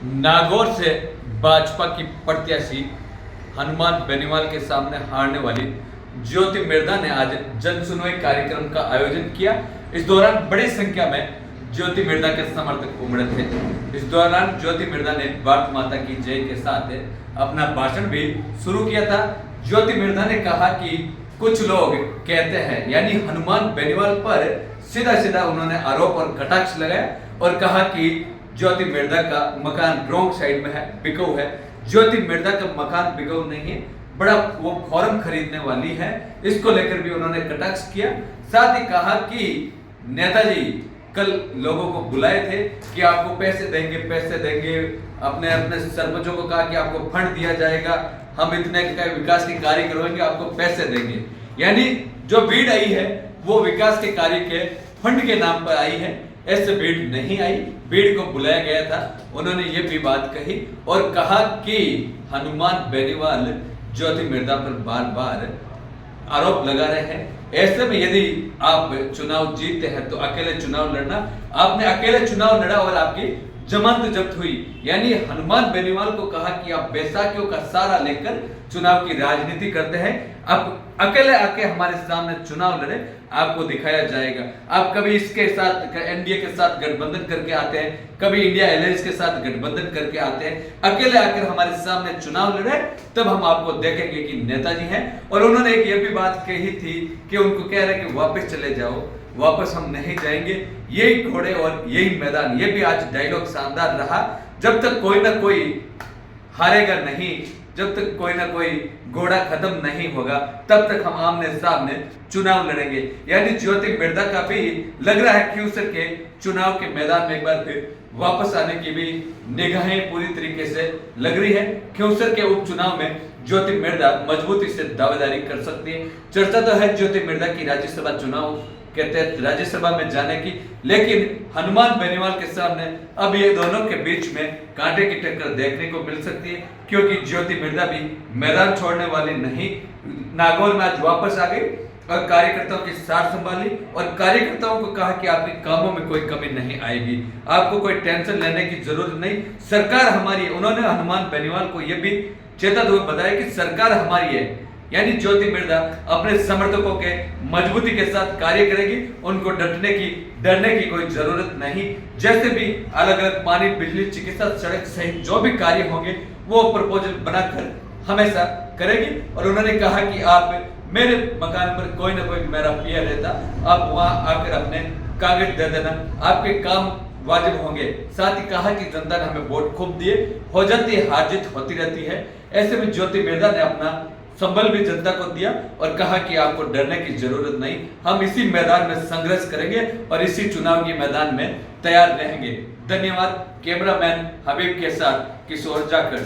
नागौर से भाजपा की प्रत्याशी हनुमान बेनीवाल के सामने हारने वाली ज्योति मिर्धा ने आज जन सुनवाई कार्यक्रम का आयोजन किया। इस दौरान बड़ी संख्या में ज्योति मिर्धा के समर्थक उमड़े थे। इस दौरान ज्योति मिर्धा ने भारत माता की जय के साथ अपना भाषण भी शुरू किया था। ज्योति मिर्धा ने कहा कि कुछ लोग कहते हैं, यानी हनुमान बेनीवाल पर सीधा सीधा उन्होंने आरोप और कटाक्ष लगाया और कहा कि ज्योति मिर्धा का मकान रॉन्ग साइड में है, बिकाऊ है। ज्योति मिर्धा का मकान बिकाऊ नहीं है, बड़ा वो फॉर्म खरीदने वाली है। इसको लेकर भी उन्होंने कटाक्ष किया। साथ ही कहा कि नेताजी कल लोगों को बुलाए थे कि आपको पैसे देंगे, अपने अपने सरपंचों को कहा कि आपको फंड दिया जाएगा, हम इतने का विकास के कार्य करवाएंगे, आपको पैसे देंगे। यानी जो भीड़ आई है वो विकास के कार्य के फंड के नाम पर आई है, ऐसे भीड़ नहीं आई। भीड़ को बुलाया गया था। उन्होंने ये भी बात कही और कहा कि हनुमान बेनीवाल ज्योति मिर्धा पर बार बार आरोप लगा रहे हैं। ऐसे में यदि आप चुनाव जीतते हैं तो अकेले चुनाव लड़ना। आपने अकेले चुनाव लड़ा और आपकी जमानत जब्त हुई। यानी हनुमान बेनीवाल को कहा कि आप बैसाखियों का सहारा लेकर चुनाव की राजनीति करते हैं, आप अकेले आके हमारे सामने चुनाव लड़े, आपको दिखाया जाएगा। आप कभी इसके साथ एनडीए के साथ गठबंधन करके आते हैं, कभी इंडिया अलायंस के साथ गठबंधन करके आते हैं, अकेले आकर हमारे सामने चुनाव लड़े, तब हम आपको देखेंगे कि नेताजी हैं। और उन्होंने एक ये भी बात कही थी कि उनको कह रहे कि वापस चले जाओ, वापस हम नहीं जाएंगे, यही घोड़े और यही मैदान। ये भी आज डायलॉग शानदार रहा। जब तक कोई ना कोई हारेगा नहीं, जब तक कोई ना कोई घोड़ा खत्म नहीं होगा, तब तक हम आमने सामने चुनाव लड़ेंगे। यानी ज्योति मिर्धा का भी लग रहा है कि उसे के चुनाव के मैदान में एक बार फिर वापस आने की भी निगाहें पूरी तरीके से लग रही है। क्योंसर के उपचुनाव में ज्योति मिर्धा मजबूती से दावेदारी कर सकती है। चर्चा तो है ज्योति मिर्धा की राज्यसभा चुनाव के तहत राज्यसभा में जाने की, लेकिन हनुमान बेनीवाल के सामने अब ये दोनों के बीच में कांटे की टक्कर देखने को मिल सकती है, क्योंकि ज्योति मिर्धा भी मैदान छोड़ने वाली नहीं। नागौर में आज वापस आ गई और कार्यकर्ताओं की सार संभाली और कार्यकर्ताओं को कहा कि आपके कामों में कोई कमी नहीं आएगी, आपको कोई टेंशन लेने की जरूरत नहीं, सरकार हमारी है। उन्होंने हनुमान बेनीवाल को यह भी चेताते हुए बताया कि सरकार हमारी है। यानी ज्योति मिर्धा अपने समर्थकों के मजबूती के साथ कार्य करेगी, उनको डरने की कोई जरूरत नहीं। जैसे भी अलग अलग पानी, बिजली, चिकित्सा, सड़क सहित जो भी कार्य होंगे वो प्रपोजल बनाकर हमेशा करेगी। और उन्होंने कहा कि आप मेरे मकान पर कोई ना कोई मेरा पिया रहता, आप वहां आकर अपने कागज दे देना, आपके काम वाजिब होंगे। साथ ही कहा कि जनता ने हमें वोट खूब दिए, हो जाती है, हार जीत होती रहती है। ऐसे में ज्योति मिर्धा ने अपना संबल भी जनता को दिया और कहा कि आपको डरने की जरूरत नहीं, हम इसी मैदान में संघर्ष करेंगे और इसी चुनाव के मैदान में तैयार रहेंगे। धन्यवाद। कैमरामैन हबीब के साथ किशोर जाखड़।